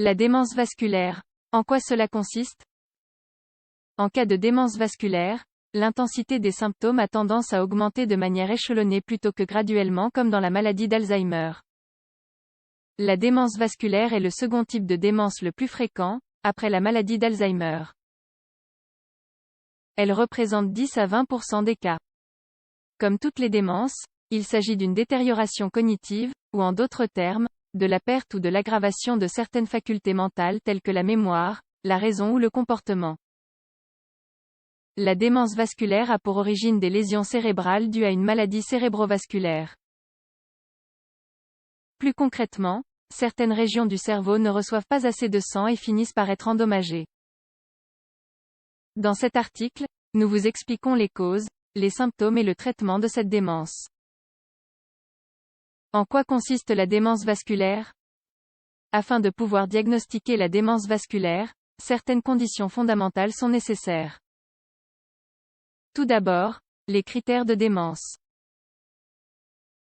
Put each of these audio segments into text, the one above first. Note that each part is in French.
La démence vasculaire. En quoi cela consiste? En cas de démence vasculaire, l'intensité des symptômes a tendance à augmenter de manière échelonnée plutôt que graduellement comme dans la maladie d'Alzheimer. La démence vasculaire est le second type de démence le plus fréquent, après la maladie d'Alzheimer. Elle représente 10 à 20% des cas. Comme toutes les démences, il s'agit d'une détérioration cognitive, ou en d'autres termes, de la perte ou de l'aggravation de certaines facultés mentales telles que la mémoire, la raison ou le comportement. La démence vasculaire a pour origine des lésions cérébrales dues à une maladie cérébrovasculaire. Plus concrètement, certaines régions du cerveau ne reçoivent pas assez de sang et finissent par être endommagées. Dans cet article, nous vous expliquons les causes, les symptômes et le traitement de cette démence. En quoi consiste la démence vasculaire? Afin de pouvoir diagnostiquer la démence vasculaire, certaines conditions fondamentales sont nécessaires. Tout d'abord, les critères de démence.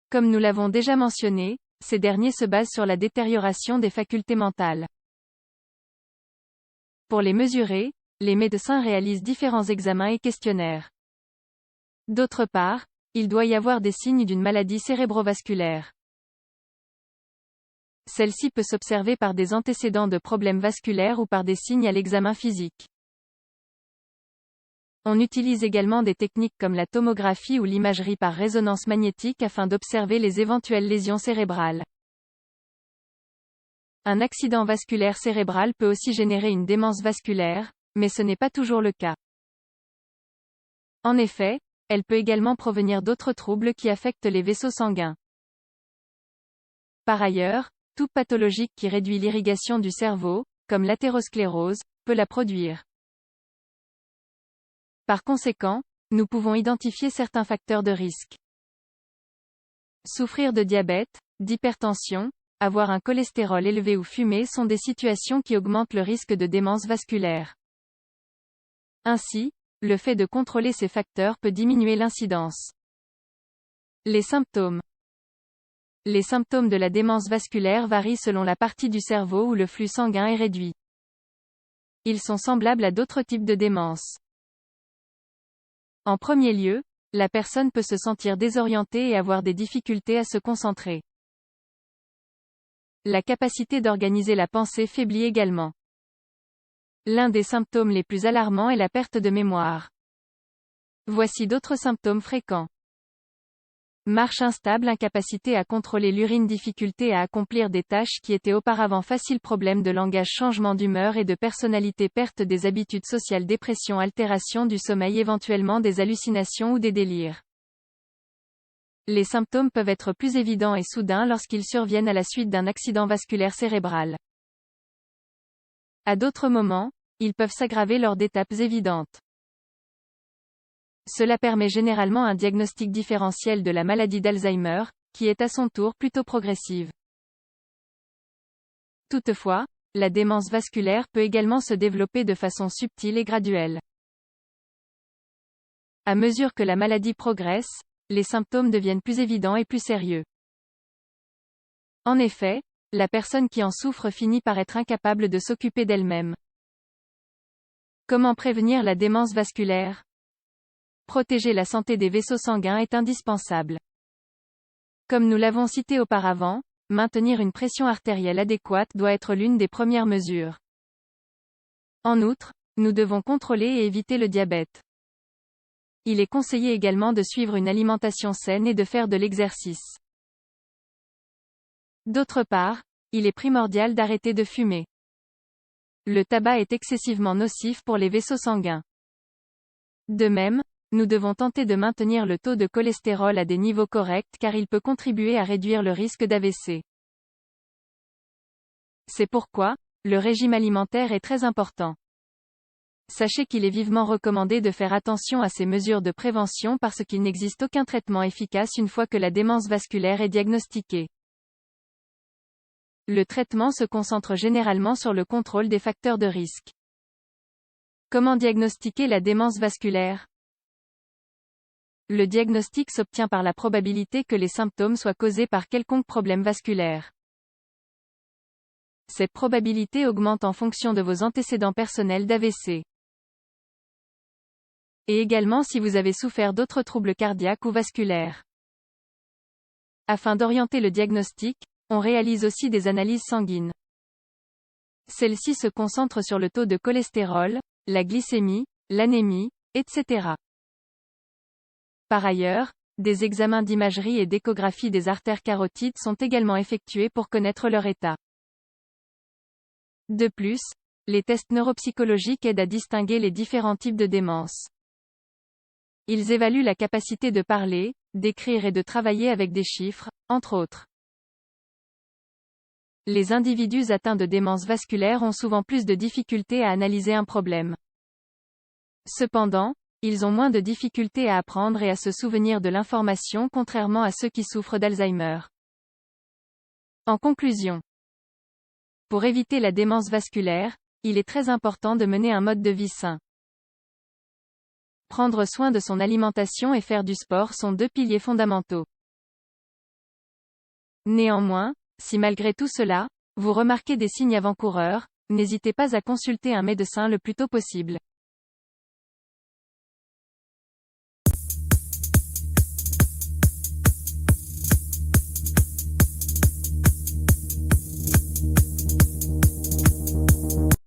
Comme nous l'avons déjà mentionné, ces derniers se basent sur la détérioration des facultés mentales. Pour les mesurer, les médecins réalisent différents examens et questionnaires. D'autre part, il doit y avoir des signes d'une maladie cérébrovasculaire. Celle-ci peut s'observer par des antécédents de problèmes vasculaires ou par des signes à l'examen physique. On utilise également des techniques comme la tomographie ou l'imagerie par résonance magnétique afin d'observer les éventuelles lésions cérébrales. Un accident vasculaire cérébral peut aussi générer une démence vasculaire, mais ce n'est pas toujours le cas. En effet, elle peut également provenir d'autres troubles qui affectent les vaisseaux sanguins. Par ailleurs, tout pathologique qui réduit l'irrigation du cerveau, comme l'athérosclérose, peut la produire. Par conséquent, nous pouvons identifier certains facteurs de risque. Souffrir de diabète, d'hypertension, avoir un cholestérol élevé ou fumer sont des situations qui augmentent le risque de démence vasculaire. Ainsi, le fait de contrôler ces facteurs peut diminuer l'incidence. Les symptômes. Les symptômes de la démence vasculaire varient selon la partie du cerveau où le flux sanguin est réduit. Ils sont semblables à d'autres types de démence. En premier lieu, la personne peut se sentir désorientée et avoir des difficultés à se concentrer. La capacité d'organiser la pensée faiblit également. L'un des symptômes les plus alarmants est la perte de mémoire. Voici d'autres symptômes fréquents. Marche instable, incapacité à contrôler l'urine, difficulté à accomplir des tâches qui étaient auparavant faciles, problèmes de langage, changement d'humeur et de personnalité, perte des habitudes sociales, dépression, altération du sommeil, éventuellement des hallucinations ou des délires. Les symptômes peuvent être plus évidents et soudains lorsqu'ils surviennent à la suite d'un accident vasculaire cérébral. À d'autres moments, ils peuvent s'aggraver lors d'étapes évidentes. Cela permet généralement un diagnostic différentiel de la maladie d'Alzheimer, qui est à son tour plutôt progressive. Toutefois, la démence vasculaire peut également se développer de façon subtile et graduelle. À mesure que la maladie progresse, les symptômes deviennent plus évidents et plus sérieux. En effet, la personne qui en souffre finit par être incapable de s'occuper d'elle-même. Comment prévenir la démence vasculaire? Protéger la santé des vaisseaux sanguins est indispensable. Comme nous l'avons cité auparavant, maintenir une pression artérielle adéquate doit être l'une des premières mesures. En outre, nous devons contrôler et éviter le diabète. Il est conseillé également de suivre une alimentation saine et de faire de l'exercice. D'autre part, il est primordial d'arrêter de fumer. Le tabac est excessivement nocif pour les vaisseaux sanguins. De même, nous devons tenter de maintenir le taux de cholestérol à des niveaux corrects car il peut contribuer à réduire le risque d'AVC. C'est pourquoi, le régime alimentaire est très important. Sachez qu'il est vivement recommandé de faire attention à ces mesures de prévention parce qu'il n'existe aucun traitement efficace une fois que la démence vasculaire est diagnostiquée. Le traitement se concentre généralement sur le contrôle des facteurs de risque. Comment diagnostiquer la démence vasculaire? Le diagnostic s'obtient par la probabilité que les symptômes soient causés par quelconque problème vasculaire. Cette probabilité augmente en fonction de vos antécédents personnels d'AVC. Et également si vous avez souffert d'autres troubles cardiaques ou vasculaires. Afin d'orienter le diagnostic, on réalise aussi des analyses sanguines. Celles-ci se concentrent sur le taux de cholestérol, la glycémie, l'anémie, etc. Par ailleurs, des examens d'imagerie et d'échographie des artères carotides sont également effectués pour connaître leur état. De plus, les tests neuropsychologiques aident à distinguer les différents types de démence. Ils évaluent la capacité de parler, d'écrire et de travailler avec des chiffres, entre autres. Les individus atteints de démence vasculaire ont souvent plus de difficultés à analyser un problème. Cependant, ils ont moins de difficultés à apprendre et à se souvenir de l'information contrairement à ceux qui souffrent d'Alzheimer. En conclusion, pour éviter la démence vasculaire, il est très important de mener un mode de vie sain. Prendre soin de son alimentation et faire du sport sont deux piliers fondamentaux. Néanmoins, si malgré tout cela, vous remarquez des signes avant-coureurs, n'hésitez pas à consulter un médecin le plus tôt possible.